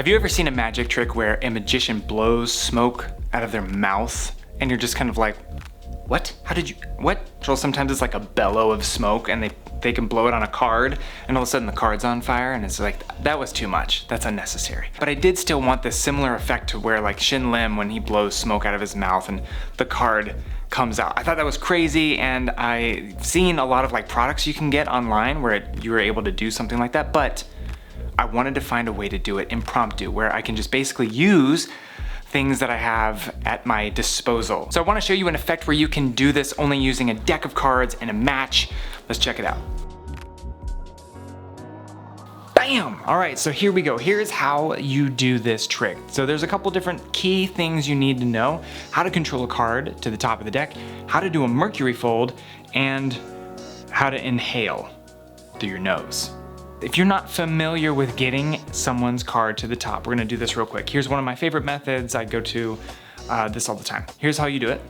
Have you ever seen a magic trick where a magician blows smoke out of their mouth and you're just kind of like, what? How did you, what? So sometimes it's like a bellow of smoke and they can blow it on a card and all of a sudden the card's on fire and it's like, that was too much, that's unnecessary. But I did still want this similar effect to where like Shin Lim when he blows smoke out of his mouth and the card comes out. I thought that was crazy, and I've seen a lot of like products you can get online where you were able to do something like that, but I wanted to find a way to do it impromptu where I can just basically use things that I have at my disposal. So I want to show you an effect where you can do this only using a deck of cards and a match. Let's check it out. Bam! All right, so here we go. Here's how you do this trick. So there's a couple different key things you need to know: how to control a card to the top of the deck, how to do a mercury fold, and how to inhale through your nose. If you're not familiar with getting someone's card to the top, we're gonna do this real quick. Here's one of my favorite methods. I go to this all the time. Here's how you do it.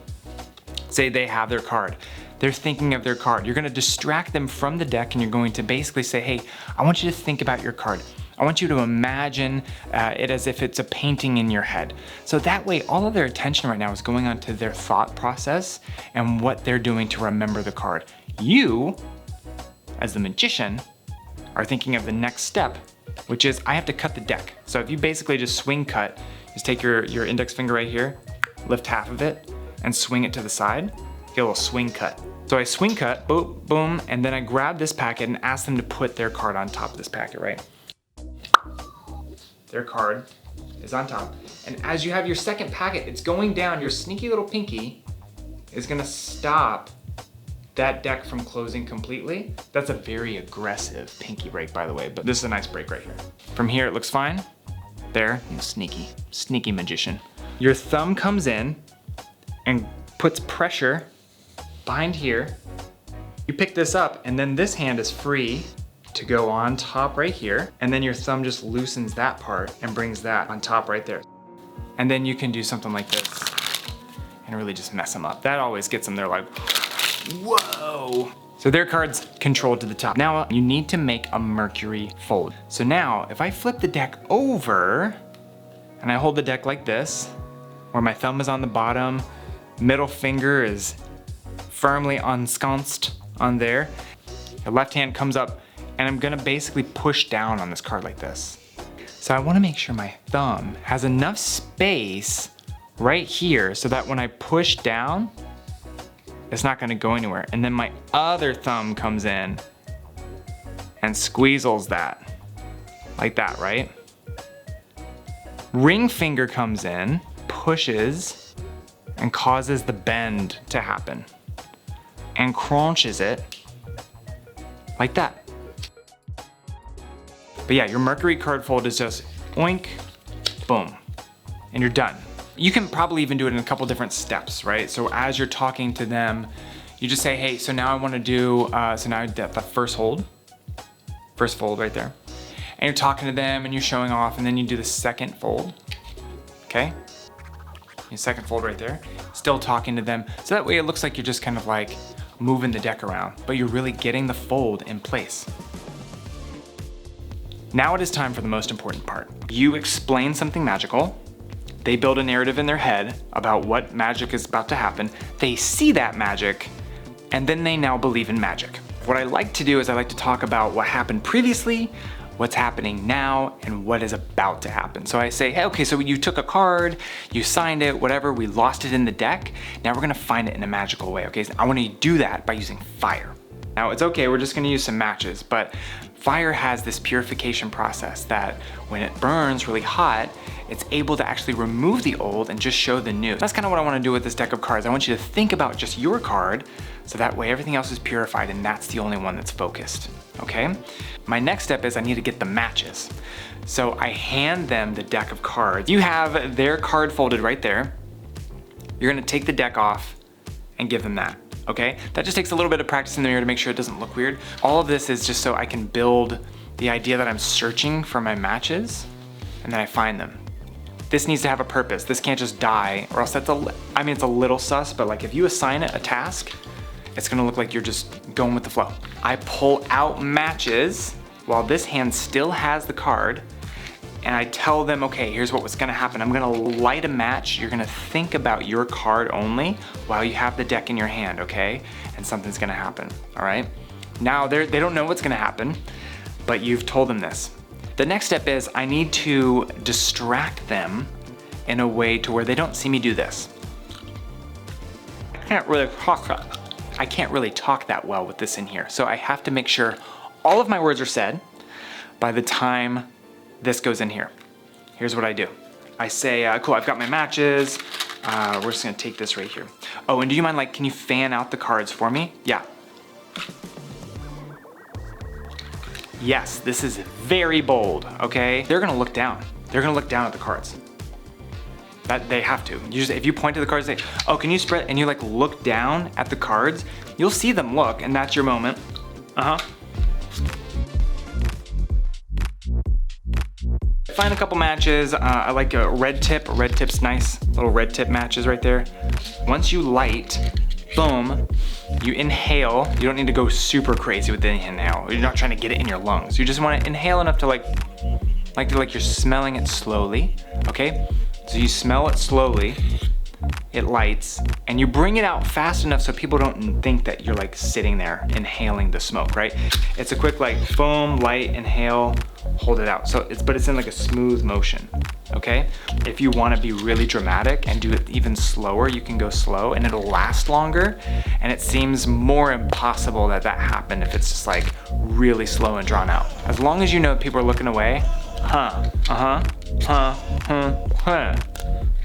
Say they have their card. They're thinking of their card. You're gonna distract them from the deck and you're going to basically say, hey, I want you to think about your card. I want you to imagine it as if it's a painting in your head. So that way, all of their attention right now is going on to their thought process and what they're doing to remember the card. You, as the magician, are thinking of the next step, which is I have to cut the deck. So if you basically just swing cut, just take your index finger right here, lift half of it, and swing it to the side, get a little swing cut. So I swing cut, boom, boom, and then I grab this packet and ask them to put their card on top of this packet, right? Their card is on top. And as you have your second packet, it's going down, your sneaky little pinky is gonna stop that deck from closing completely. That's a very aggressive pinky break, by the way, but this is a nice break right here. From here, it looks fine. There, sneaky magician. Your thumb comes in and puts pressure behind here. You pick this up, and then this hand is free to go on top right here, and then your thumb just loosens that part and brings that on top right there. And then you can do something like this and really just mess them up. That always gets them there like, whoa! So their card's controlled to the top. Now you need to make a mercury fold. So now if I flip the deck over and I hold the deck like this, where my thumb is on the bottom, middle finger is firmly ensconced on there, the left hand comes up and I'm gonna basically push down on this card like this. So I wanna make sure my thumb has enough space right here so that when I push down, it's not gonna go anywhere. And then my other thumb comes in and squeezes that, like that, right? Ring finger comes in, pushes, and causes the bend to happen, and crunches it, like that. But yeah, your mercury card fold is just oink, boom, and you're done. You can probably even do it in a couple different steps, right? So as you're talking to them, you just say, hey, so now I wanna do, so now the first fold right there. And you're talking to them and you're showing off, and then you do the second fold, okay? Your second fold right there, still talking to them. So that way it looks like you're just kind of like moving the deck around, but you're really getting the fold in place. Now it is time for the most important part. You explain something magical. They build a narrative in their head about what magic is about to happen. They see that magic, and then they now believe in magic. What I like to do is I like to talk about what happened previously, what's happening now, and what is about to happen. So I say, hey, okay, so you took a card, you signed it, whatever, we lost it in the deck. Now we're gonna find it in a magical way, okay? So I wanna do that by using fire. Now it's okay, we're just gonna use some matches, but fire has this purification process that when it burns really hot, it's able to actually remove the old and just show the new. That's kind of what I want to do with this deck of cards. I want you to think about just your card, so that way everything else is purified and that's the only one that's focused, okay? My next step is I need to get the matches. So I hand them the deck of cards. You have their card folded right there. You're gonna take the deck off and give them that, okay? That just takes a little bit of practice in the mirror to make sure it doesn't look weird. All of this is just so I can build the idea that I'm searching for my matches and then I find them. This needs to have a purpose. This can't just die, or else it's a little sus, but like if you assign it a task, it's gonna look like you're just going with the flow. I pull out matches while this hand still has the card, and I tell them, okay, here's what's gonna happen. I'm gonna light a match. You're gonna think about your card only while you have the deck in your hand, okay? And something's gonna happen, all right? Now, they don't know what's gonna happen, but you've told them this. The next step is I need to distract them in a way to where they don't see me do this. I can't really talk that well with this in here, so I have to make sure all of my words are said by the time this goes in here. Here's what I do. I say, cool, I've got my matches. We're just gonna take this right here. Oh, and do you mind, like, can you fan out the cards for me? Yeah. Yes, this is very bold, okay? They're gonna look down. They're gonna look down at the cards. That they have to. If you point to the cards and say, oh, can you spread, and you like look down at the cards, you'll see them look, and that's your moment. Find a couple matches. I like a red tip. Red tip's nice. Little red tip matches right there. Once you light, boom, you inhale. You don't need to go super crazy with the inhale. You're not trying to get it in your lungs. You just want to inhale enough to like you're smelling it slowly, okay? So you smell it slowly, it lights, and you bring it out fast enough so people don't think that you're like sitting there inhaling the smoke, right? It's a quick like boom, light, inhale, hold it out. But it's in like a smooth motion, okay? If you want to be really dramatic and do it even slower, you can go slow and it'll last longer. And it seems more impossible that happened if it's just like really slow and drawn out. As long as you know people are looking away,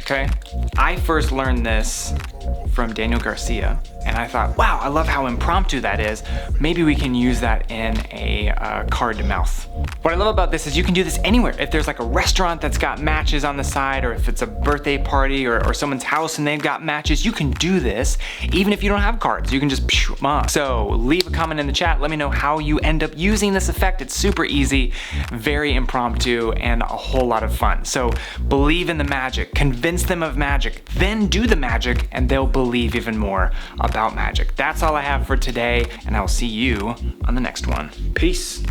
okay? I first learned this from Daniel Garcia, and I thought, wow, I love how impromptu that is. Maybe we can use that in a card to mouth. What I love about this is you can do this anywhere. If there's like a restaurant that's got matches on the side, or if it's a birthday party or someone's house and they've got matches, you can do this even if you don't have cards. You can just pew them up. So leave a comment in the chat. Let me know how you end up using this effect. It's super easy, very impromptu, and a whole lot of fun. So believe in the magic, convince them of magic, then do the magic, and they'll believe even more about magic. That's all I have for today, and I will see you on the next one. Peace.